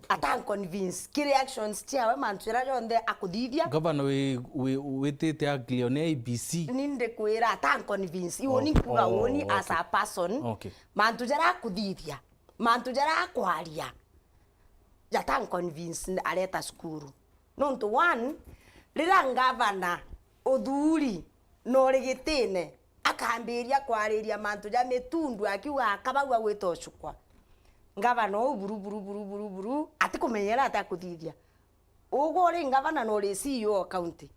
atanconvince kiri actions tiawe mantwira yonde akuthithia gavana witite aglio ne ABC ninde kwira atanconvince iwoni kuga woni as a person mantujara akuthithia mantujara akwaria atanconvince areta skuru nonto one rira ngavana uthuri no rigitine akambiria kwariria mantuja mitundu akiuga akabagwa gwita ucukwa ngavana buru atikumenyera atakuthithia ugo ri ngavana no ri CEO county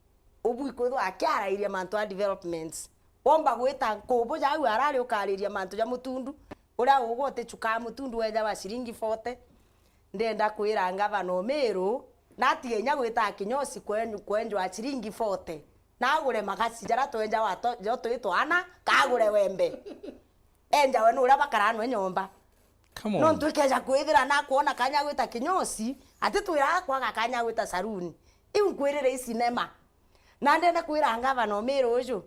ubu ikwitho akiarairia mantu ya developments omba gwita kubo jau arari ukariria mantu ya mutundu uria ugo utichuka mutundu weja wa shilingi 40 ndenda kwira ngavana Meru natigenya gwita kinyosi kwenjwa shilingi 40 nagure magasi jara twenja wato joto itwana kagure wembe enja we nura bakarano nyomba no ntukeja kwithira na kuona kanya gwita kinyosi ati twira kwa kanya gwita saruni iu kwirire cinema na ndenda kwira ngavana Meru uju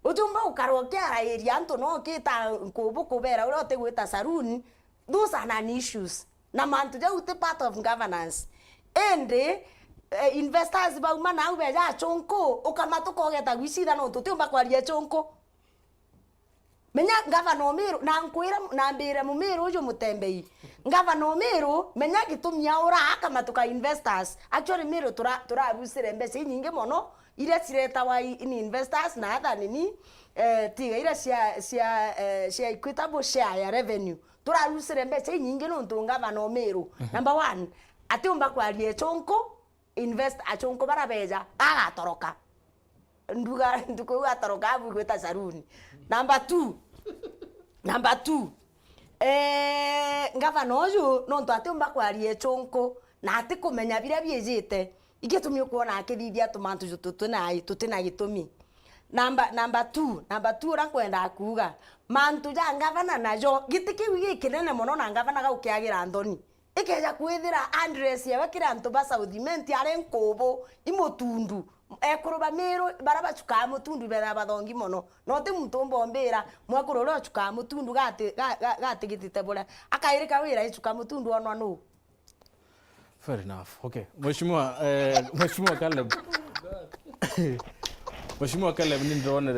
utumba ukaro kiara area antu no kita nkubu kubera uri ote gwita saruni those are non issues na mantu ja uti part of governance ende investors ba umana ubeja chonko ukamatuko geta gwicira no tutumba kwaria chonko menya ngavana Meru na nkwira na mbire Meru uju Mutembei ngavana Meru menya gitumia ura akamatuka investors actually Meru turabusire mbese nyingi mono ile cireta wa in investors na hata nini tiga ile cia equitable share ya revenue turabusire mbese nyingi no ngavana Meru number 1 atumba kwaria chonko invest achonko barabeja agatoroka nduko atoroka abu gweta saruni number 2 ngavana uyu no ntwate umba kwarie chonko na ati kumenya bira biejete igetumye kuona akithithia tumantu tutina gitumi number 2 rakwenda kuga mantu ja ngavana najo gitiki wigi kinene mono na ngavana gaukiagira ndoni ikeja kwithira address ya wakira nto ba Southiment are nkobo imotundu ekuruba Meru baraba chuka mutundu bera bathongi mono no ti mutombo mbira mwakuroro chuka mutundu gati gitite bora akairika wira chuka mutundu ono no. Fair enough. Okay. Mheshimiwa Caleb. Mheshimiwa Caleb ni ndone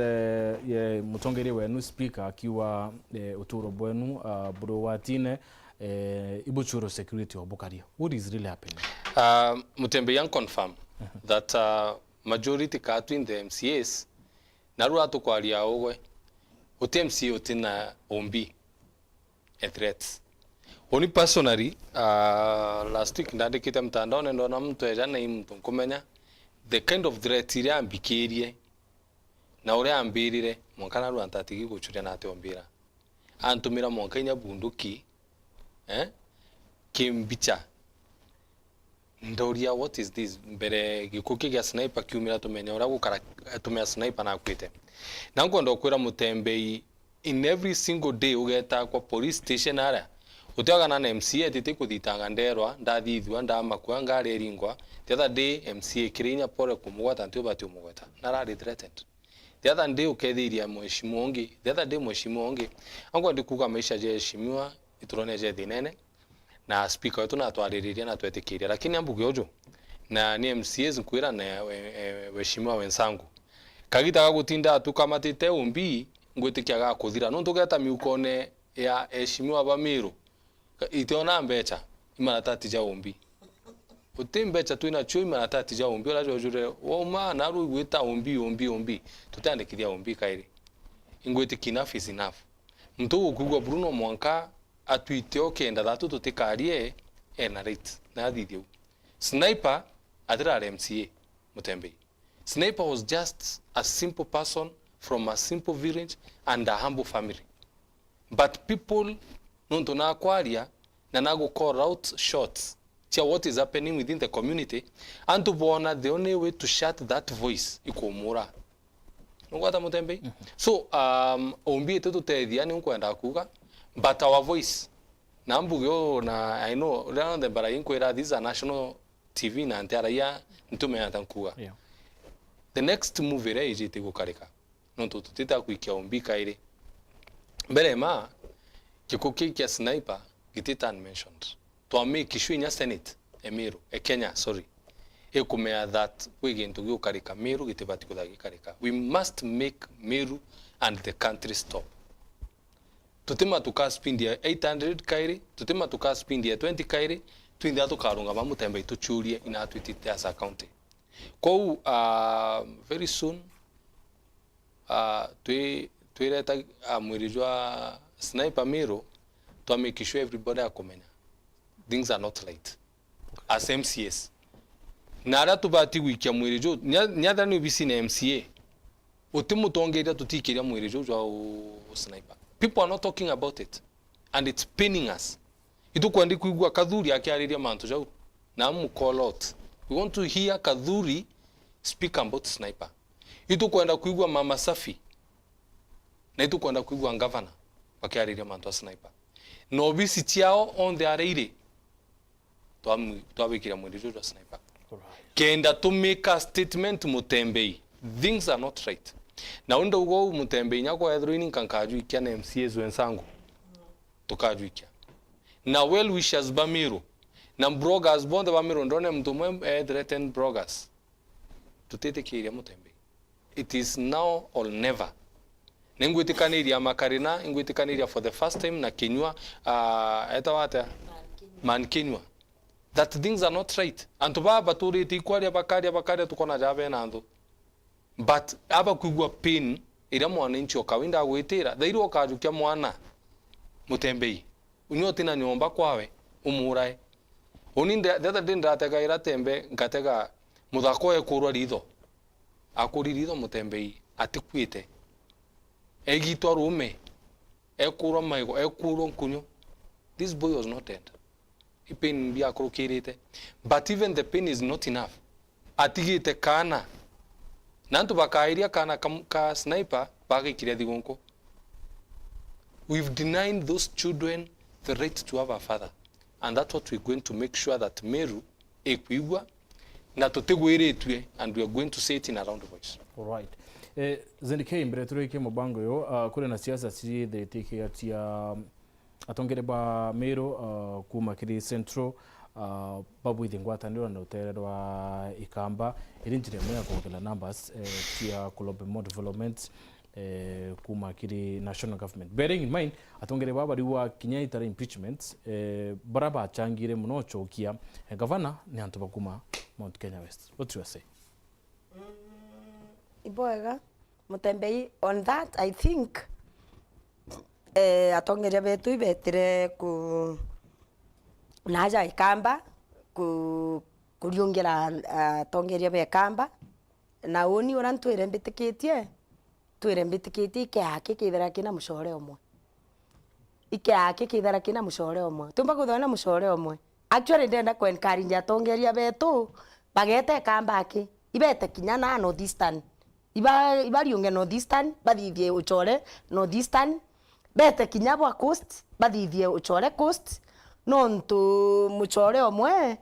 ye mutongeri wenu speaker akiwa uturo bwenu Burowatine Ibuchuro security obukario. What is really happening? Mutembei yang confirm that majority katu in the MCAs naru atukwaria ogwe uti MCA utina ombi a threats. Oni personally last week ndandikite mtandao ndo na mtu ejana imtu kumenya the kind of threat iria ambikirie na uria ambirire mwankana ru antatigi guchuria na ate ombira antumira mwankanya bunduki kimbicha ndoria what is this mbere gikuki gya sniper kiumira tumenya ura gukara tumya sniper na kwite nango ndo kwira Mutembei in every single day ugeta kwa police station ara utiaga na MCA tete kuthitanga nderwa ndathithwa ndamakwa ngari ringwa the other day MCA kirinya pore kumugwata ntio bati umugwata narari threatened the other day ukethiria mheshimiwa ongi the other day mheshimiwa ongi ango ndikuga maisha je heshimiwa iturone je thinene na speaker wetu na twariria na twetikiria lakini ambuge uju na ni MCAs nkwira na weshimiwa wensangu kagita gutinda tukamatite umbi ngwitikiaga kuthira no tugeta miukone ya heshimiwa ba Meru itiona mbecha imaratati ja umbi utimbecha tu ina chui imaratati ja umbi ora jojure woma naru gwita umbi tutandikithia umbi kairi ingwiti enough is enough mtu ukugwa Bruno Mwanka atwite okenda thatu tutikarie na rate na thithio sniper atira MCA Mutembei sniper was just a simple person from a simple village and a humble family but people nonto na kwaria na nago call out shots tia what is happening within the community and to bona the only way to shut that voice ikomura ngwata Mutembei so ombi etu tutethia ni nkwenda kuga but our voice nambugo na I know around the barainkwera this is a national TV na antara ya ntume atankuga the next move ere ijite gukarika nontu tutita kuikia umbika ile mbele ma kikuki kia sniper gitita unmentioned to make issue in Senate Meru Kenya sorry ekumea that we going to go karika Meru gitibati kudagi karika. We must make Meru and the country stop. Tutima tuka spend ya 800 kairi, tutima tuka spend ya 20 kairi, tuinda tukarunga ba Mutembei tuchurie ina twitite as a county. Ko very soon tuireta mwirijwa sniper Meru to make sure everybody akomenya. Things are not right. As MCS. Nara tubati wikia mwirijwa nyada ni bisi na MCA. Utimu tongeria tutikiria mwirijwa wa sniper. People are not talking about it, and it's paining us. Itu kwandi kuigwa Kadhuri akiariria mantu jau na mu call out. We want to hear Kadhuri speak about sniper. Itu kwenda kuigwa Mama Safi na itu kwenda kuigwa governor akiariria mantu sniper. No bisi tiao on the areire to abikira mwirijwa wa sniper. Kenda to make a statement Mutembei. Things are not right. Na unda ugo Mutembei nyako edruini kankaju ikia na MCAs wensangu tukaju ikia na well wishers ba Meru na bloggers bonde ba Meru ndone mtu mwe threaten bloggers tutete kiria Mutembei. It is now or never. Nengwitikaniria makarina ingwitikaniria for the first time na Kenywa etawata man Kenywa that things are not right and baba turiti kwaria bakaria tukona jabe nando. But aba kuigwa pain ira mwananchi okawinda gwitira thairu okajukia mwana Mutembei unyote na nyomba kwawe umurai uninde the other day ndatega ira tembe ngatega muthako ekurwa ritho akuri ritho Mutembei atikwite egitwa rume ekurwa maigo ekurwa nkunyo. This boy was not dead. He pain bi akurukirite but even the pain is not enough. Atigite kana nantu bakairia kana ka sniper bagikiria thigonko. We've denied those children the right to have a father, and that's what we're going to make sure that Meru ekwigwa na tutegwiritwe, and we are going to say it in a round voice. All right. Zendike mbere tureke mubango yo kule na siasa si the take ya atongere ba Meru kuma kiri central babu ithingwataniro na utererwa ikamba irinjire mwe akogela numbers tia Global More Development kuma kiri national government. Bearing in mind atongere baba riwa kinyaitara impeachment baraba changire muno chokia governor ni antu bakuma Mount Kenya West. What do you say? Iboega Mutembei on that I think atongere betu ibetire ku naja ikamba kuriongera tongeria bekamba na oni ora ntwire mbitikitie ike yake kithera kina mucore omwe ike yake kithera kina mucore omwe tumba kuthona mucore omwe actually ndenda ku encourage atongeria betu bagete kamba aki ibete kinya na North Eastern iba riunge North Eastern bathithie ucore North Eastern bete kinya bwa coast bathithie ucore coast nontu mucore omwe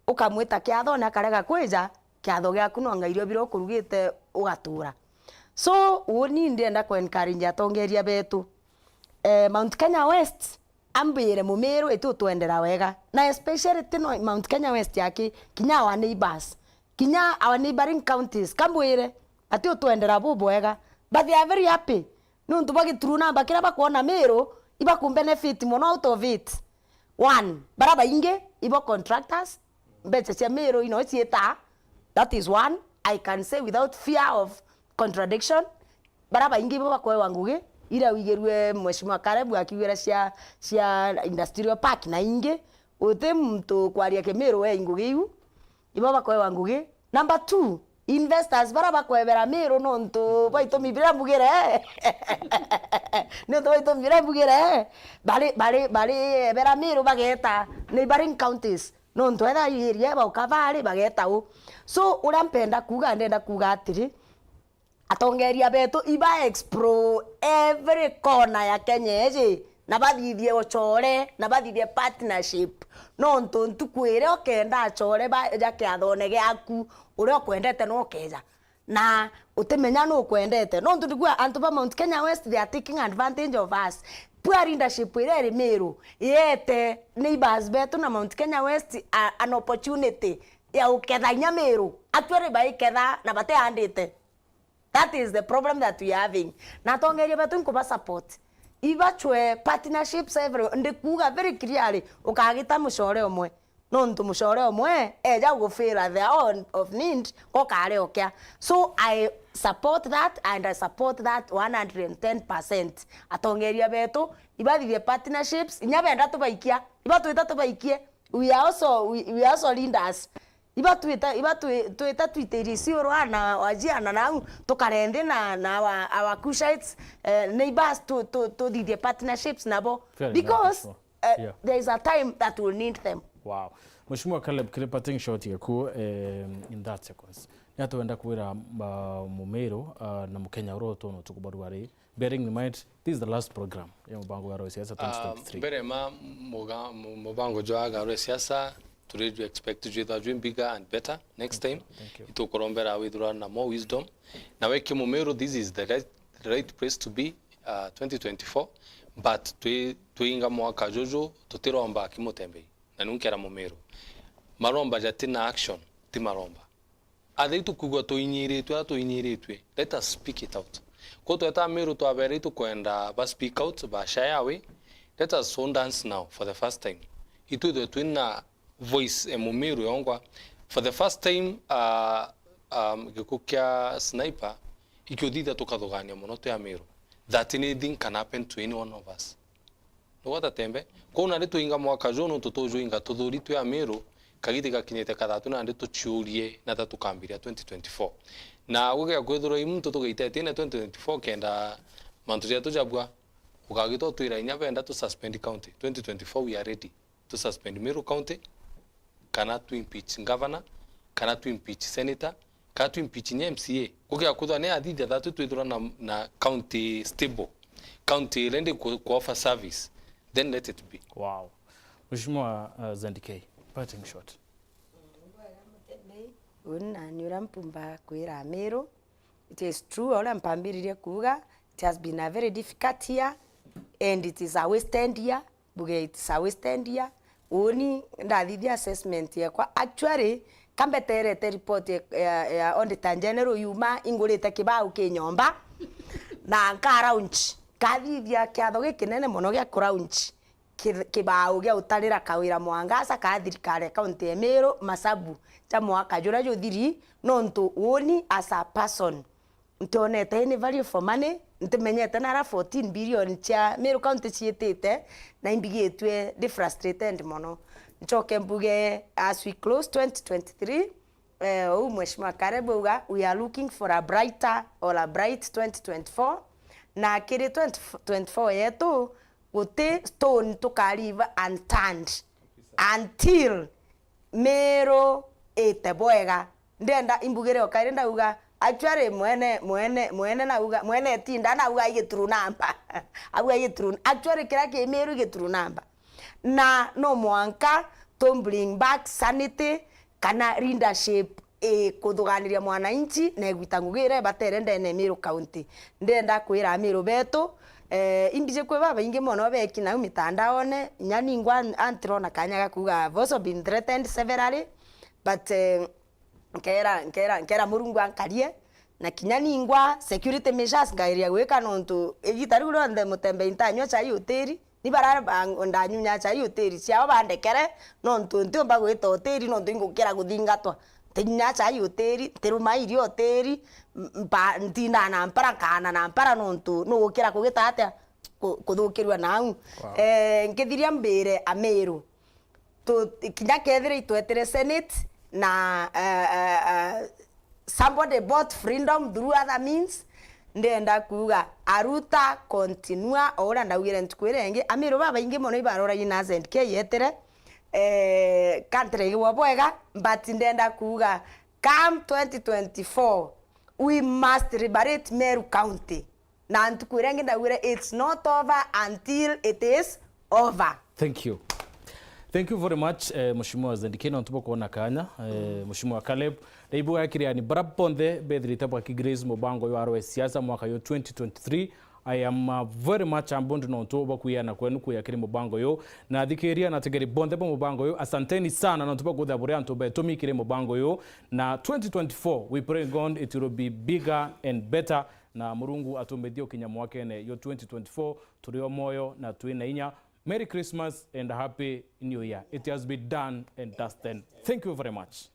ukamwita kiatho na karega kwija kiatho giaku no ngairio biro kurugite ugatura. So woni ndienda ku encourage atongeria betu Mount Kenya West ambire mumeru etu twendera wega na especially tino Mount Kenya West yaki kinya our neighbors kinya our neighboring counties kambwire ati twendera bubu wega but they are very happy nontu bagituruna bakira bakona Meru iba ku benefit mono out of it. One, baraba inge ibo contractors beche cia Meru ino cieta. That is one I can say without fear of contradiction. Baraba inge ibo bakwe wanguge ira wigerwe mheshimiwa Karebu akiwira cia industrial park na inge ute mtu kwaria ke Meru we inguge iu ibo bakwe wanguge. Number 2, investors baraba kwebera Meru nontu baito mibira mbugire no to mibira mbugire bari bera Meru bageta neighboring counties nontu etha iria ba ukavali bageta u. So urampenda kuga ndenda kuga atiri atongeria betu iba explore every corner ya Kenya eje na bathithie ucore na bathithie partnership nontu ntukwire okenda acore ba ja kiathone giaku uria kwendete no keja na utemenya no kwendete no ndigwa antu ba Mount Kenya West they are taking advantage of us poor leadership ire Meru yete neighbors betu na Mount Kenya West an opportunity ya ukethanya Meru atwere bai ketha na bate andite. That is the problem that we are having. Na tongeria betu nkuba support ibachwe partnerships every ndikuga very clearly ukagita mushore omwe no ntu mushore omwe eja gufira their own of need ko kare okya. So I support that and I support that 110%. Atongeria betu ibadithie partnerships inyabenda tubaikia ibatuita tubaikie we also leaders ibatuita twiterisi orwana wajiana na tukarende na our Kushites neighbors to the partnerships nabo because there is a time that will need them. Wow. Mheshimiwa Caleb Kilipating short yaku in that sequence. Nyatuenda kuwira Mumeru na Mukenya roto no tukubarwari. Bearing in mind this is the last program ya Mubango wa Siasa 2023. Berema Mubango joaga wa Siasa to expect to do bigger and better next time. Ito korombera withdraw na more wisdom. Na weke Mumeru this is the right place to be 2024 but tuinga mwaka jojo tutiromba kimutembei. Na nunkera Mumeru. Maromba jatina action ti maromba. Adeitu kugwa tuinyiretwe. Let us speak it out. Koto eta Meru to abere to kwenda ba speak out ba shy away. Let us sound dance now for the first time. Itu the twinna voice Mumeru yongwa for the first time gikukia sniper ikiodida tukadogania monoto ya Meru. That anything can happen to any one of us. Nogata tembe kona ndeto inga mwaka jono tutojo inga tudhuritu ya Meru kagite gakinyete kathatu na ndeto chiurie na tatukambiria 2024 na guge gwethuro imu tutugeite tena 2024 kenda mantu ya tujabwa ukagito twira inya benda to suspend county 2024 we are ready to suspend Meru county kana to impeach governor kana to impeach senator kana to impeach MCA guge akutwa ne athithia thatu twithura na county stable county rende ku offer service. Then let it be. Wow. Mheshimiwa Zandikei, parting shot. Una nyurampumba kwira Meru. It is true ola mpambiririe kuga it has been a very difficult year and it is a wasted year. Buge it is a wasted year. Oni ndathithia assessment yakwa actually kambeterete report ya auditor general yuma ingurite kibau kinyomba na nkaraunch kathithia kiatho gikinene muno gia crounch kibau gia utarira kawira mwangasa ka thirikari county ya Meru masabu cha mwaka jura juthiri no ntu woni as a person ntonete ni value for money ntimenyete na 14 billion cha Meru county chietete na imbigetwe de frustrated muno nchoke mbuge as we close 2023 Mheshimiwa Karebuga we are looking for a bright 2024 na kiri 2024 yetu gute stone tukariva unturned until Meru etebwega ndenda imbugire okairenda uga actually mwene na uga mwene tinda na uga igitru namba abuga igitru actually kira ke Meru igitru namba na no mwanka to bring back sanity kana leadership kuthuganiria mwananchi na gwitangugire baterende ne Meru county ndenda kwira Meru betu imbije kwe baba inge mono beki na mitandaone nyani ngwa antrona kanyaga kuga also been threatened severally but nkera murungu ankarie na kinyani ngwa security measures ngairia gweka nontu igitari uro nde Mutembei ntanywa cha hoteli ni barara ndanyunya cha hoteli ciao bandekere nontu ntiomba gwita hoteli nontu ingukira guthingatwa tinya cha hoteli teruma iri hoteli ntina na mpara kana na mpara nontu no gukira kugita atia kuthukirwa nau ngithiria mbere a Meru to kinya kethire itwetere senate na somebody bought freedom through other means ndenda kuga aruta continua ora ndawire ntukwirenge a Meru baba inge mono ibarora ina ZK yetere country iwa bwega but ndenda kuga come 2024 we must liberate Meru county na ntukwirenge ndawire it's not over until it is over. Thank you. Thank you very much, Mheshimiwa Zendikena ntupo kuona kanya, Mheshimiwa Caleb. Daibu ya kiria ni Brabonde, bedrita pa Grace Mubango yo arwe siasa mwaka yo 2023. I am very much ambundu na ntupo kuya na kwenu kuya kiri Mubango yo. Na dhikeria na tegeri bonde pa Mubango yo. Asanteni sana na ntupo kudhaburia ntupe tomi kiri Mubango yo. Na 2024, we pray God it will be bigger and better. Na Murungu atumedio kinyamu wakene yo 2024. Turio moyo na tuina inya. Merry Christmas and a Happy New Year. It has been done and dusted. Thank you very much.